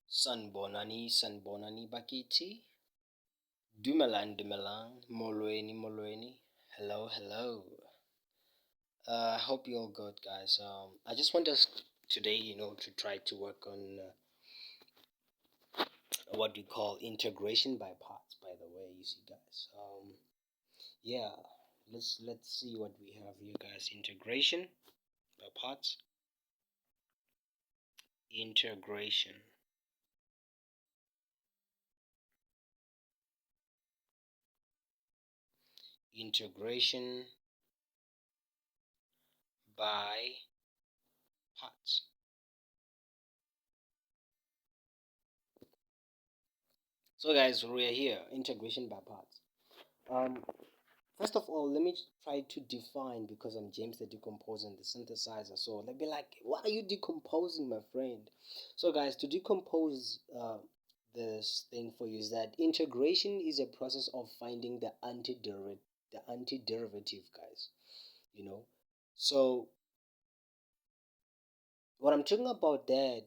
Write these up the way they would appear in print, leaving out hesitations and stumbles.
Sanbonani bakiti. Dumelang, molweni. Hello. I hope you're all good, guys. I just want us today, to try to work on what we call integration by parts. By the way, you see, guys. Yeah, let's see what we have here, guys. Integration by parts. Integration. Integration by parts. So, guys, we're here. Integration by parts. First of all, let me try to define, because I'm James the Decomposer and the Synthesizer. So let me like, what are you decomposing, my friend? So, guys, to decompose this thing for you is that integration is a process of finding the antiderivative, guys. So what I'm talking about that,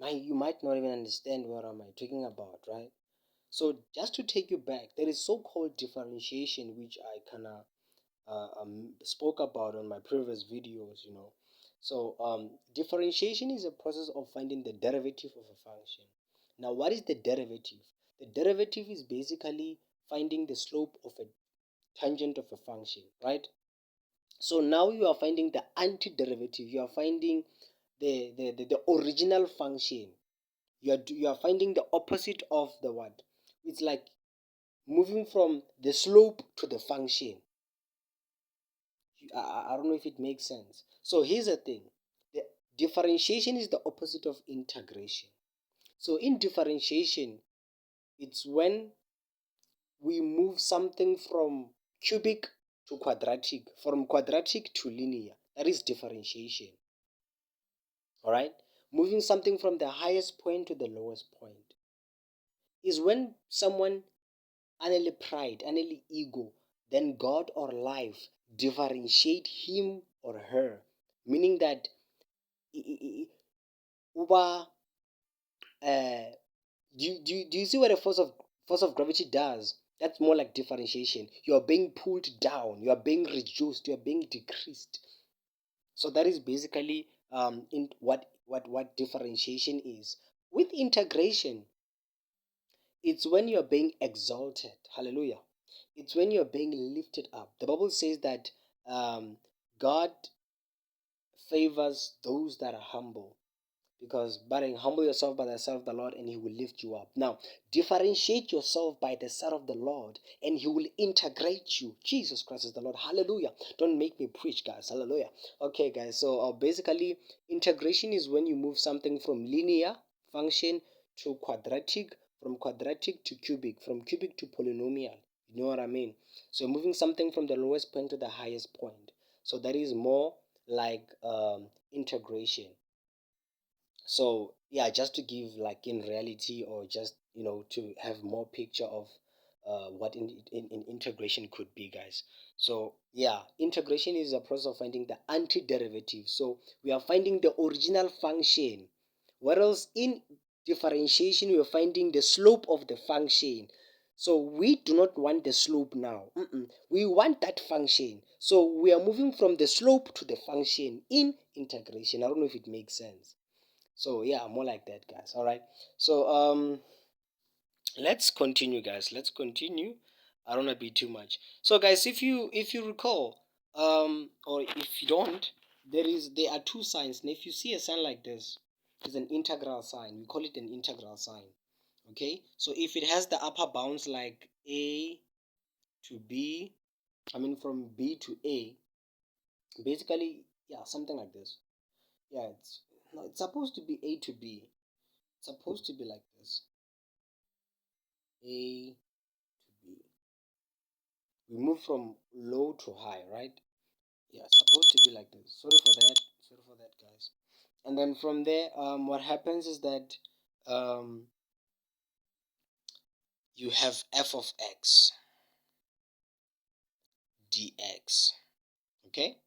you might not even understand what am I talking about, right? So just to take you back, there is so-called differentiation, which I kind of spoke about on my previous videos. So differentiation is a process of finding the derivative of a function. Now, what is the derivative? The derivative is basically finding the slope of a tangent of a function, right? So now you are finding the antiderivative. You are finding the original function. You are finding the opposite of the what? It's like moving from the slope to the function. I don't know if it makes sense. So here's the thing. The differentiation is the opposite of integration. So in differentiation, it's when we move something from cubic to quadratic, from quadratic to linear. That is differentiation. All right? Moving something from the highest point to the lowest point is when someone, anally pride, anally ego, then God or life differentiate him or her, meaning that uba do you see what a force of gravity does? That's more like differentiation. You are being pulled down, you are being reduced, you are being decreased. So that is basically in what differentiation is. With integration, it's when you're being exalted. Hallelujah. It's when you're being lifted up. The Bible says that God favors those that are humble, because but humble yourself by the sight of the Lord and he will lift you up. Now differentiate yourself by the sight of the Lord and he will integrate you. Jesus Christ is the Lord. Hallelujah. Don't make me preach, guys. Hallelujah. Okay, guys, so basically integration is when you move something from linear function to quadratic, from quadratic to cubic, from cubic to polynomial. You know what I mean? So moving something from the lowest point to the highest point. So that is more like integration. So yeah, just to give like in reality, or just to have more picture of what in integration could be, guys. So yeah, integration is a process of finding the antiderivative. So we are finding the original function, whereas in differentiation we are finding the slope of the function. So we do not want the slope now. We want that function. So we are moving from the slope to the function in integration. I don't know if it makes sense. So yeah, more like that, guys. All right. So let's continue, guys. Let's continue. I don't want to be too much. So guys, if you recall, or if you don't, there are two signs. And if you see a sign like this, it's an integral sign. We call it an integral sign. Okay. So if it has the upper bounds like A to B, I mean from B to A, basically, yeah, something like this. Yeah, it's no, it's supposed to be A to B. It's supposed to be like this. A to B. We move from low to high, right? Yeah, it's supposed to be like this. Sorry for that. Sorry for that, guys. And then from there, what happens is that you have f of x dx. Okay?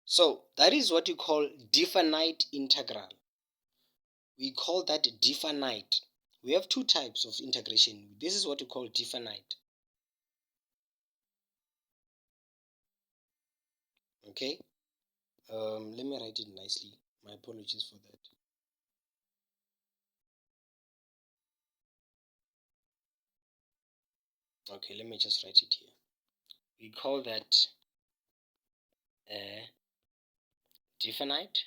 So that is what you call definite integral. We call that definite. We have two types of integration. This is what we call definite. Okay. Let me write it nicely. My apologies for that. Okay, let me just write it here. We call that definite.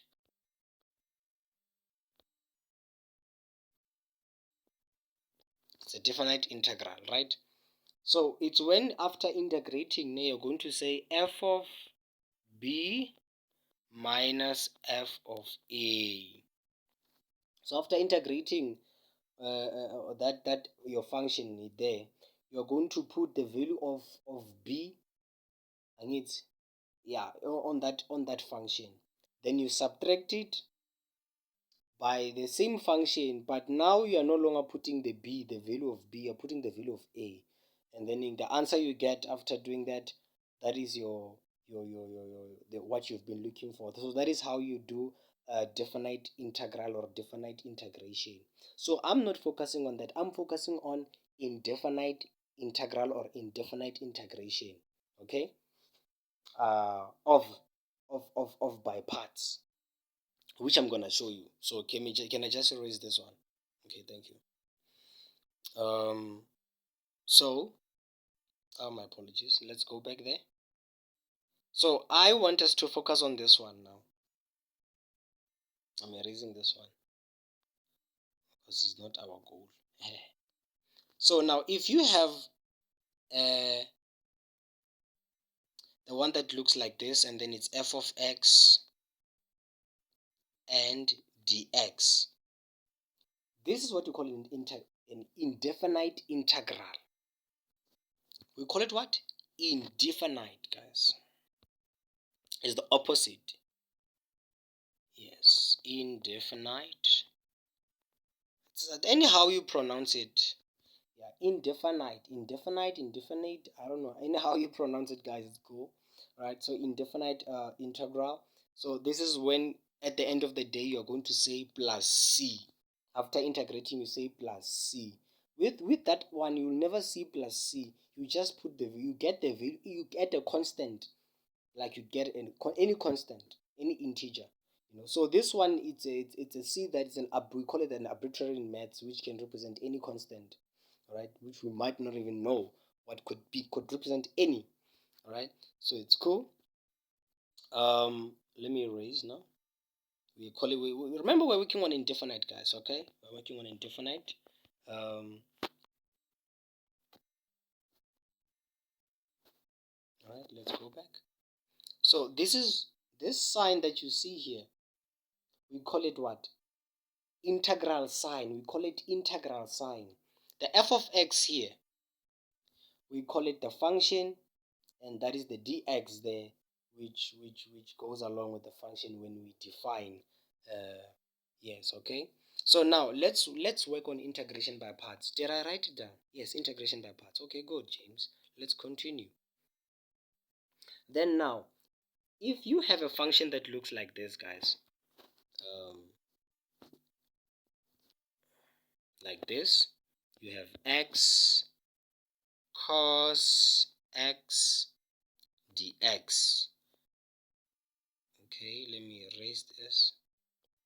It's a definite integral, right? So it's when after integrating, you're going to say f of b minus f of a. So after integrating that your function there, you're going to put the value of b, and it's on that function. Then you subtract it by the same function, but now you are no longer putting the b, the value of b, you're putting the value of a, and then in the answer you get after doing that, that is what you've been looking for. So that is how you do a definite integral or definite integration. So I'm not focusing on that. I'm focusing on indefinite integral or indefinite integration. Okay, of by parts, which I'm gonna show you. So can I just erase this one? Okay, thank you. So my apologies. Let's go back there. So I want us to focus on this one now. I'm erasing this one because it's not our goal. So now, if you have the one that looks like this, and then it's f of x and dx. This is what we call an indefinite integral. We call it what? Indefinite, guys. It's the opposite. Yes, indefinite. Anyhow you pronounce it. Yeah, indefinite, indefinite. I don't know. Anyhow you pronounce it, guys, it's cool. Right? So indefinite integral. So this is when at the end of the day you're going to say plus c. After integrating, you say plus c. With that one, you'll never see plus c. You just put you get the value, you get a constant, like you get any constant, any integer. So this one, it's a c that is we call it an arbitrary in maths, which can represent any constant, all right, which we might not even know what could represent any, all right. So it's cool. Let me erase now. We call it. We remember we're working on indefinite, guys. Okay, we're working on indefinite. All right, let's go back. So this sign that you see here. We call it what? Integral sign. We call it integral sign. The f of x here, we call it the function, and that is the dx there, which goes along with the function when we define. Yes, okay. So now let's work on integration by parts. Did I write it down? Yes, integration by parts. Okay, good, James. Let's continue. Then now, if you have a function that looks like this, guys, like this, you have x cos x dx. Okay, let me erase this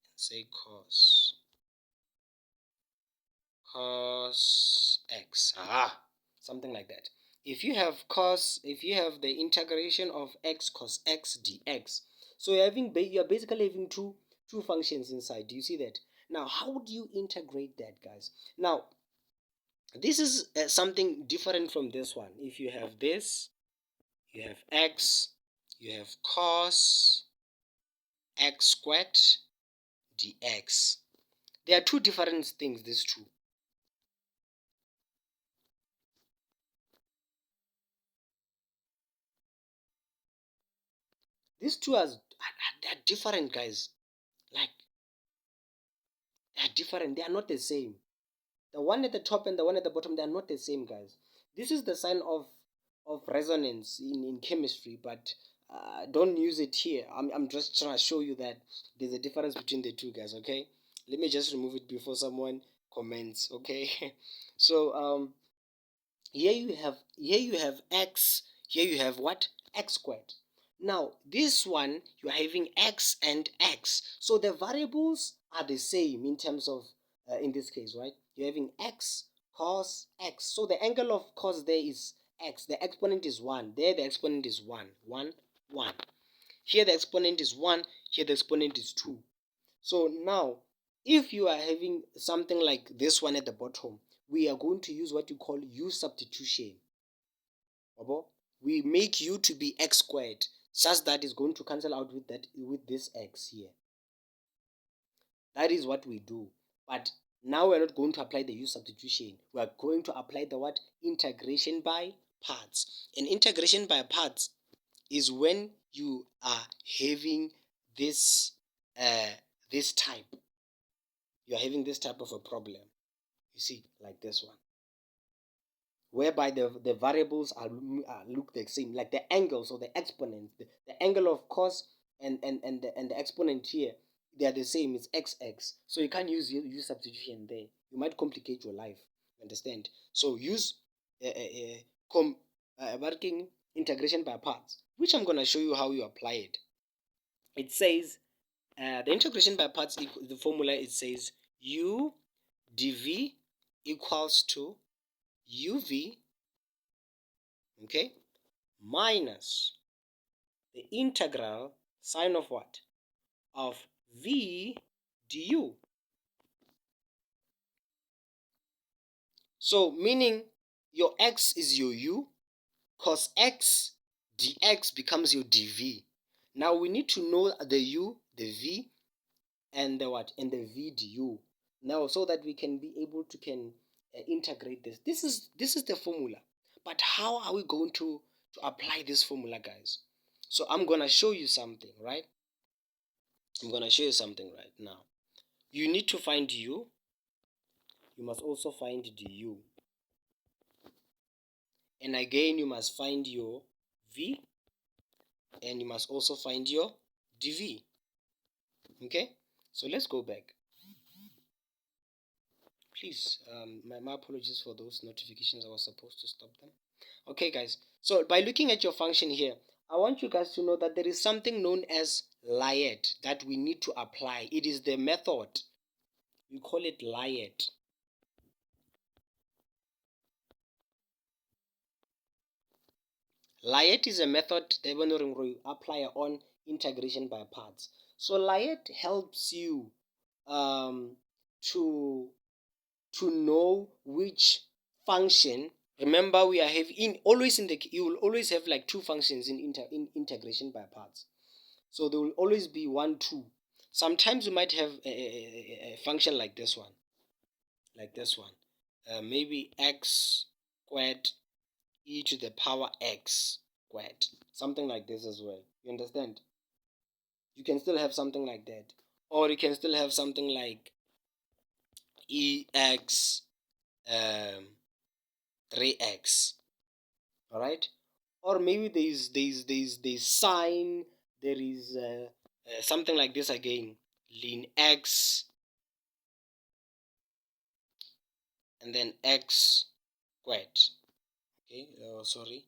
and say cos x. Something like that. If you have the integration of x cos x dx, so you're basically having two functions inside. Do you see that? Now, how do you integrate that, guys? Now, this is something different from this one. If you have this, you have x, you have cos x squared dx. There are two different things, these two. These two are different, guys. Like, they're different. They are not the same. The one at the top and the one at the bottom, they are not the same, guys. This is the sign of resonance in chemistry, but don't use it here. I'm just trying to show you that there's a difference between the two, guys, okay? Let me just remove it before someone comments. Okay. So here you have x, here you have what? X squared. Now this one you are having x and x, so the variables are the same in terms of in this case, right? You're having x cos x, so the angle of cos there is x, the exponent is 1, there the exponent is 1 1 1, here the exponent is 1, here the exponent is 2. So now, if you are having something like this one at the bottom, we are going to use what you call u substitution. We make u to be x squared, such that is going to cancel out with this x here. That is what we do. But now we're not going to apply the u substitution. We are going to apply the what? Integration by parts. And integration by parts is when you are having this this type. You're having this type of a problem. You see, like this one, whereby the variables look the same, like the angles or the exponents, the angle of cos and the exponent here, they are the same. It's xx, so you can't use substitution there. You might complicate your life. Understand? So use working integration by parts, which I'm going to show you how you apply it. It says the integration by parts, the formula, it says u dv equals to uv, okay, minus the integral sine of what? Of v du. So meaning your x is your u, cos x dx becomes your dv. Now we need to know the u, the v, and the what, and the v du. Now, so that we can be able to integrate this. This is the formula. But how are we going to apply this formula, guys? So I'm gonna show you something, right? I'm gonna show you something right now. You need to find u. You must also find du. And again, you must find your v, and you must also find your dv. Okay? So let's go back. Please, my apologies for those notifications. I was supposed to stop them. Okay, guys. So by looking at your function here, I want you guys to know that there is something known as Layet that we need to apply. It is the method. We call it Layet. Layet is a method that we apply on integration by parts. So Layet helps you to know which function. Remember, we are having you will always have like two functions in integration by parts. So there will always be 1 2. Sometimes you might have a function like this one, maybe x squared e to the power x squared, something like this as well. You understand? You can still have something like that, or you can still have something like ex 3x. All right, or maybe there's sine, there is something like this again, ln x and then x squared. Okay, sorry,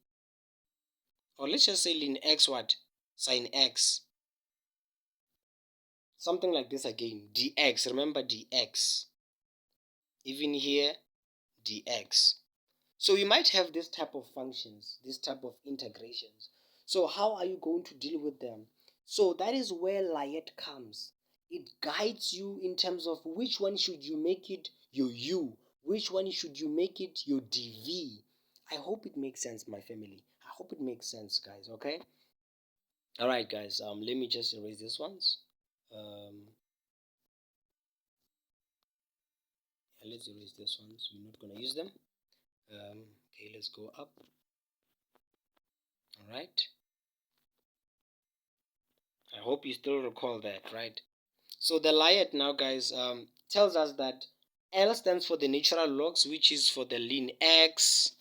or let's just say ln x what, sine x, something like this again, dx. Remember dx, even here dx. So you might have this type of functions, this type of integrations. So how are you going to deal with them? So that is where Layet comes. It guides you in terms of which one should you make it your u, which one should you make it your dv. I hope it makes sense, my family. I hope it makes sense, guys. Okay. All right, guys. Let me just erase these ones. Yeah, let's erase these ones. We're not gonna use them. Okay, let's go up. All right. I hope you still recall that, right? So the Layet now, guys, tells us that L stands for the natural logs, which is for the ln x,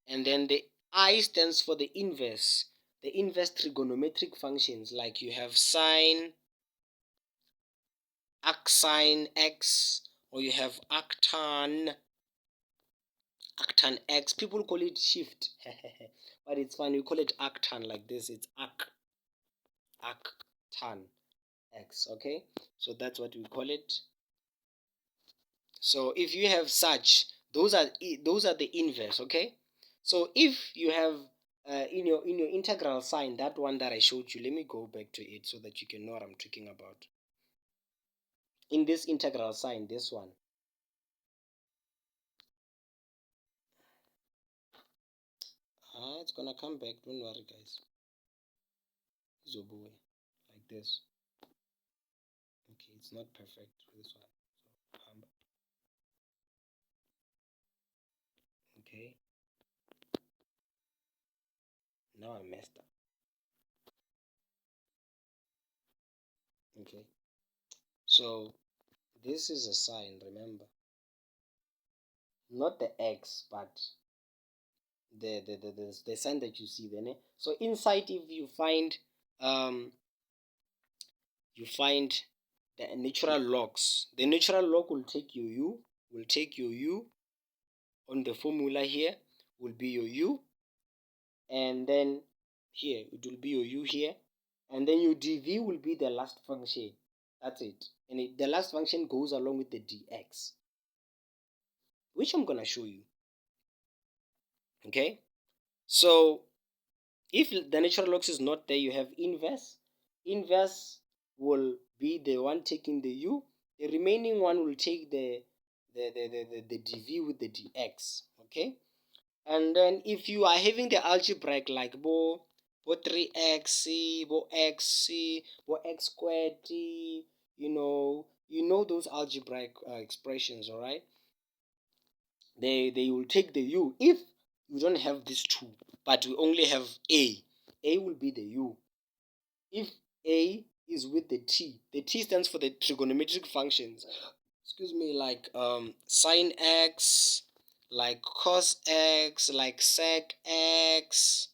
and then the I stands for the inverse trigonometric functions, like you have sine arcsine X, or you have arctan X. People call it shift, but it's fine. We call it arctan like this. It's arctan X. Okay, so that's what we call it. So if you have such, those are the inverse. Okay, so if you have in your integral sign, that one that I showed you, let me go back to it so that you can know what I'm talking about. In this integral sign, this one, it's gonna come back. Don't worry, guys. Zoboe, like this. Okay, it's not perfect. This one. So, okay. Now I messed up. Okay. So this is a sign. Remember, not the X, but the sign that you see then. So inside, if um you find the natural logs, the natural log will take your u on the formula here will be your u, and then here it will be your u here, and then your dv will be the last function. That's it. And the last function goes along with the dx, which I'm gonna show you. Okay, so if the natural logs is not there, you have inverse. Inverse will be the one taking the u. The remaining one will take the dv with the dx. Okay. And then if you are having the algebraic like bo 3x, bo x, bo x squared, those algebraic expressions, all right? They will take the u. If you don't have these two, but we only have a will be the u. If a is with the t stands for the trigonometric functions. Excuse me, like sine x, like cos x, like sec x,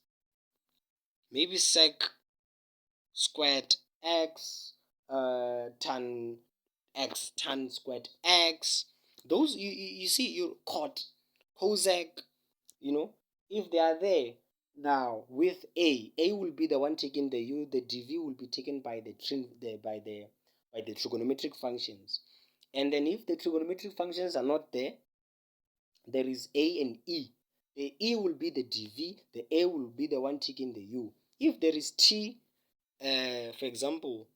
maybe sec squared x, tan x, tan squared x. Those you see, you cot, cosec, if they are there. Now with a will be the one taking the u, the dv will be taken by the trigonometric functions. And then if the trigonometric functions are not there, there is a and e. The e will be the dv, the a will be the one taking the u. If there is t, for example,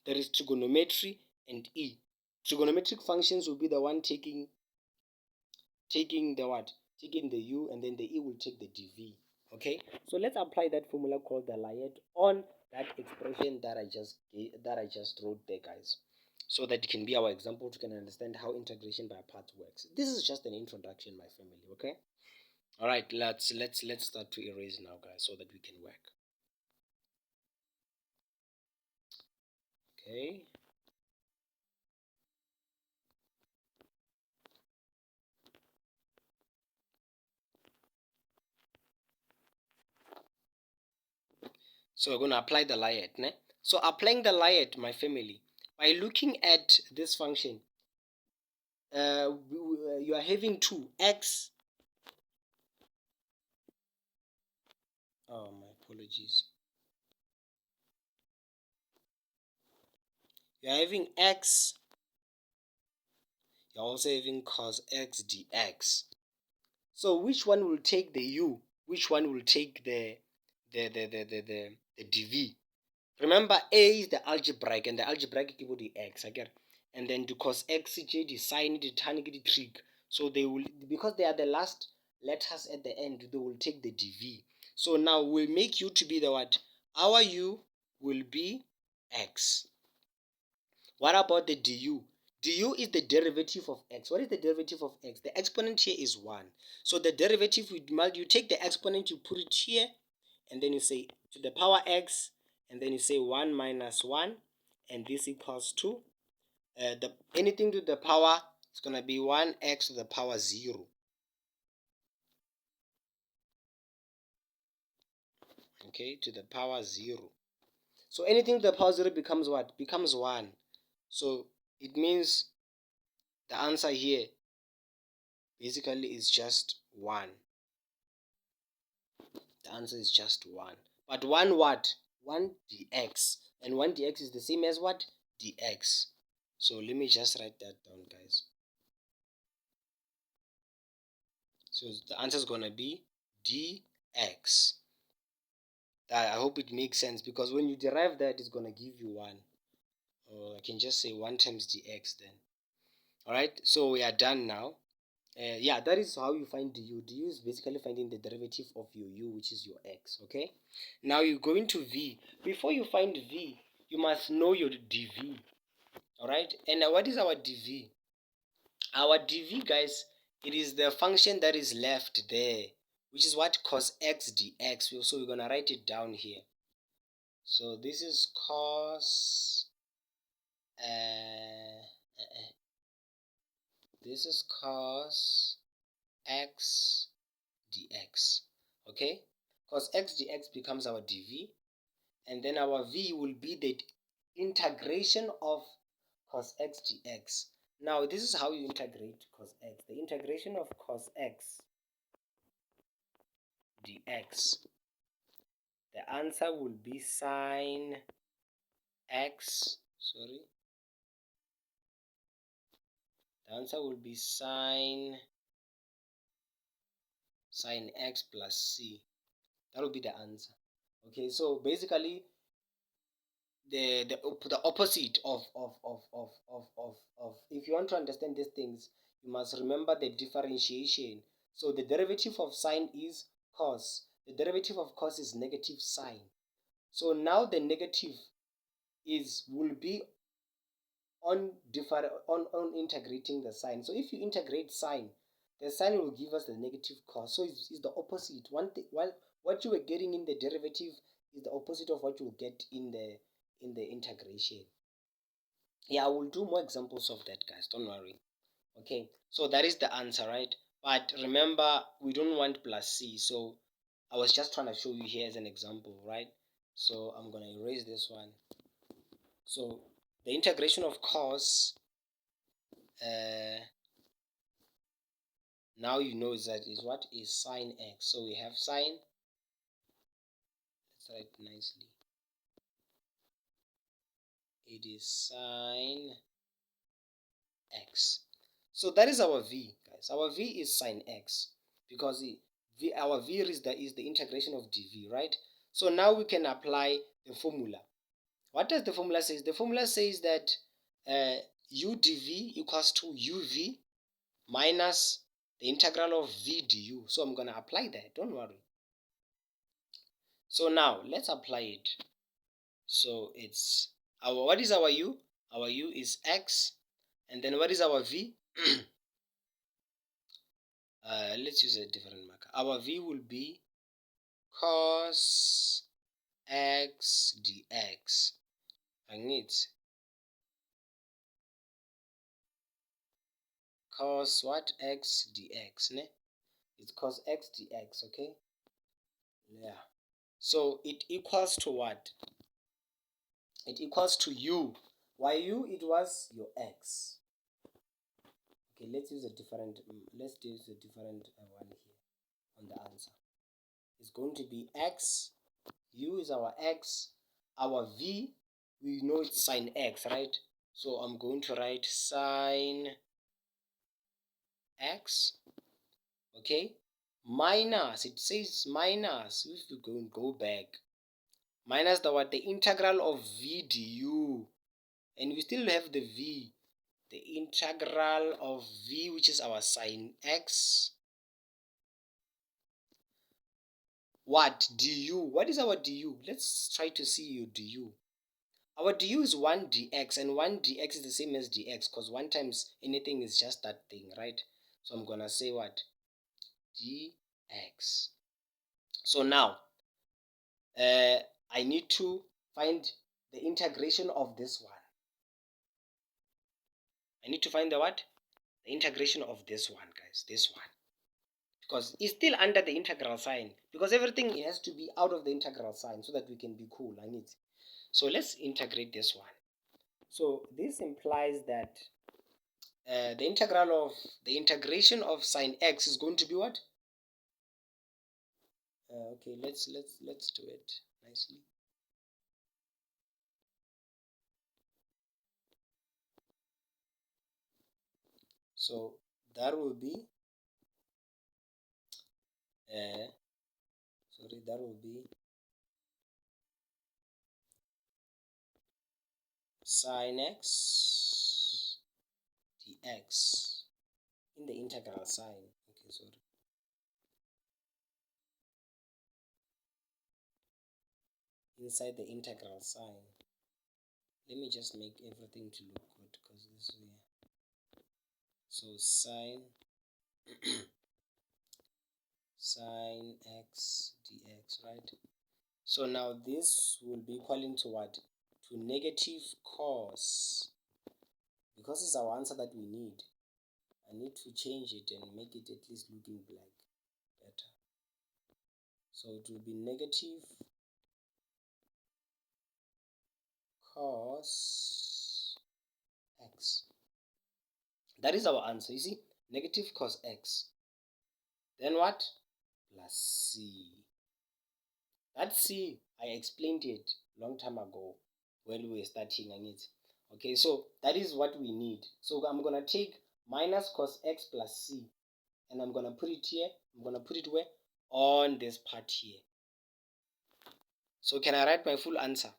there is trigonometry and e. Trigonometric functions will be the one taking the what? Taking the u, and then the e will take the dv. Okay, so let's apply that formula called the Layet on that expression that I just wrote there, guys, so that it can be our example to can understand how integration by parts works. This is just an introduction, my family. Okay. All right. Let's start to erase now, guys, so that we can work. Okay. So we're going to apply the Layet. Ne? So applying the Layet, my family, by looking at this function, you are having two x. Oh, my apologies. You are having x. You're also having cos x dx. So which one will take the u? Which one will take the dv? Remember, a is the algebraic, and the algebraic equal to x. I get, and then the cos x, the sine, the tan, the trig. So they will, because they are the last letters at the end, they will take the dv. So now we'll make u to be the what? Our u will be x. What about the du? Du is the derivative of x. What is the derivative of x? The exponent here is 1. So the derivative, you take the exponent, you put it here, and then you say to the power x, and then you say 1 minus 1, and this equals 2. Anything to the power, it's going to be 1x to the power 0. Okay, to the power 0. So anything to the power 0 becomes what? Becomes 1. So it means the answer here basically is just 1. The answer is just 1. But 1 what? 1 dx. And 1 dx is the same as what? Dx. So let me just write that down, guys. So the answer is going to be dx. I hope it makes sense, because when you derive that, it's going to give you 1. Or I can just say 1 times dx then. Alright, so we are done now. Yeah, that is how you find du. Du is basically finding the derivative of your u, which is your x. Okay, now you go into v. Before you find v, you must know your dv. Alright, and now what is our dv? Our dv, guys, it is the function that is left there, which is what? Cos x dx. So we're going to write it down here. So this is cos this is cos x dx. Okay, cos x dx becomes our dv, and then our v will be the integration of cos x dx. Now this is how you integrate cos x. The integration of cos x dx, the answer will be sine x, the answer will be sine x plus c. That will be the answer. Okay, so basically the opposite of if you want to understand these things, you must remember the differentiation. So the derivative of sine is cos. The derivative of cos is negative sine. So now the negative will be on integrating the sine. So if you integrate sine, the sine will give us the negative cos. So it's the opposite. While what you were getting in the derivative is the opposite of what you will get in the integration. Yeah, I will do more examples of that, guys. Don't worry. Okay, so that is the answer, right? But remember, we don't want plus c. So I was just trying to show you here as an example, right? So I'm gonna erase this one. So the integration of cos, now you know that is what is sine x. So we have sine. Let's write nicely. It is sine x. So that is our v, guys. Our v is sine x, because our v is the integration of dv, right? So now we can apply the formula. What does the formula say? The formula says that u dv equals to uv minus the integral of v du. So I'm going to apply that. Don't worry. So now let's apply it. So it's what is our u? Our u is x, and then what is our v? Let's use a different marker. Our v will be cos x dx. I need cos what? X dx, ne? It's cos x dx, okay? Yeah. So it equals to what? It equals to u. Why u? It was your x. Okay, let's use a different one here on the answer. It's going to be x. U is our x. Our v, we know it's sine x, right? So I'm going to write sine x. Okay, minus, it says minus, if you go back, minus the integral of v du, and we still have the v, the integral of v, which is our sine x, what? Du. What is our du? Let's try to see your du. Our du is 1 dx, and 1 dx is the same as dx, because 1 times anything is just that thing, right? So I'm gonna say what? Dx. So now I need to find the integration of this one. I need to find the what? The integration of this one, guys. This one. Because it's still under the integral sign. Because everything has to be out of the integral sign so that we can be cool. So let's integrate this one. So this implies that the integration of sine x is going to be what? Okay, let's do it nicely. So that will be that will be sine x dx in the integral sign. Okay, sorry. Inside the integral sign. Let me just make everything to look good because this way. So sine sine x dx, right? So now this will be equaling to what? To negative cos. Because it's our answer that we need, I need to change it and make it at least looking black better. So it will be negative cos x. That is our answer. You see, negative cos x. Then what? Plus c. That c, I explained it long time ago when we were starting on it. Okay, so that is what we need. So I'm gonna take minus cos x plus c, and I'm gonna put it here. I'm gonna put it where? On this part here. So can I write my full answer?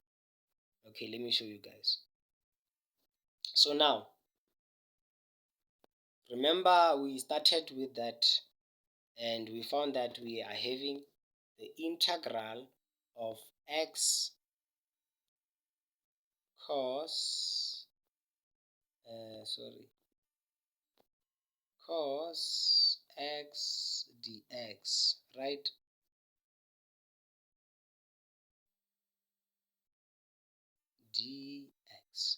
Okay, let me show you guys. So now, remember we started with that and we found that we are having the integral of x cos cos x dx, right? Dx,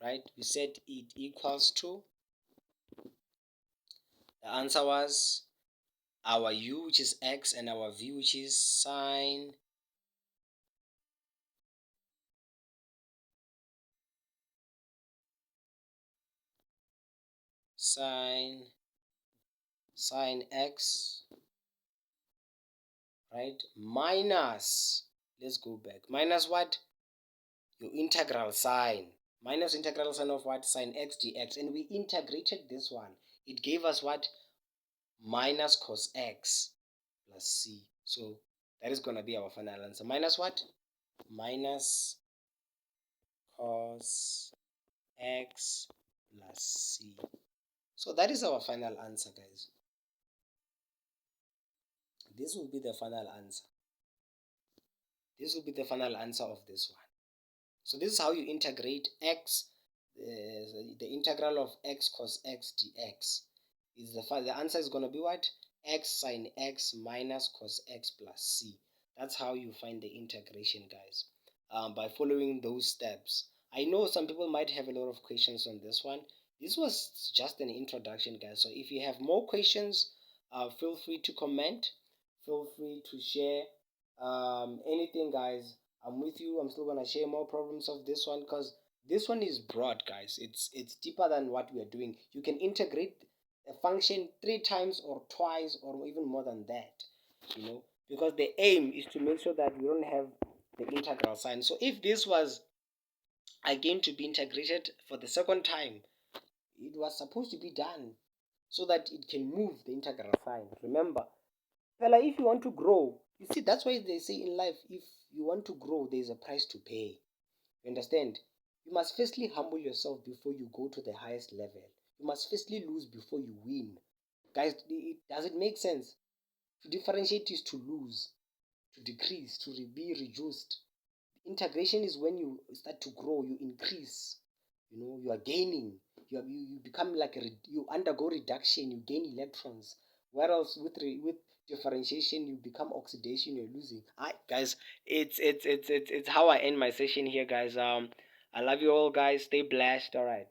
right? We said it equals to, the answer was our u, which is x, and our v, which is sine sine x, right, minus, let's go back, minus what? Your integral sign, minus integral sign of what? Sine x dx, and we integrated this one. It gave us what? Minus cos x plus c. So that is going to be our final answer. Minus what? Minus cos x plus c. So that is our final answer, guys. This will be the final answer. This will be the final answer of this one. So this is how you integrate x, the integral of x cos x dx. The answer is going to be what? X sine x minus cos x plus c. That's how you find the integration, guys, by following those steps. I know some people might have a lot of questions on this one. This was just an introduction, guys. So if you have more questions, feel free to comment. Feel free to share anything, guys. I'm with you. I'm still gonna share more problems of this one because this one is broad, guys. It's deeper than what we are doing. You can integrate a function 3 times or twice or even more than that, because the aim is to make sure that we don't have the integral sign. So if this was again to be integrated for the second time, it was supposed to be done so that it can move the integral sign. Remember, fella, if you want to grow, you see, that's why they say in life, if you want to grow, there's a price to pay. You understand? You must firstly humble yourself before you go to the highest level. You must firstly lose before you win. Guys, does it make sense? To differentiate is to lose, to decrease, to be reduced. Integration is when you start to grow, you increase. You are gaining. You become like you undergo reduction, you gain electrons. Whereas with differentiation, you become oxidation, you're losing. Guys, it's how I end my session here, guys. I love you all, guys. Stay blessed. All right.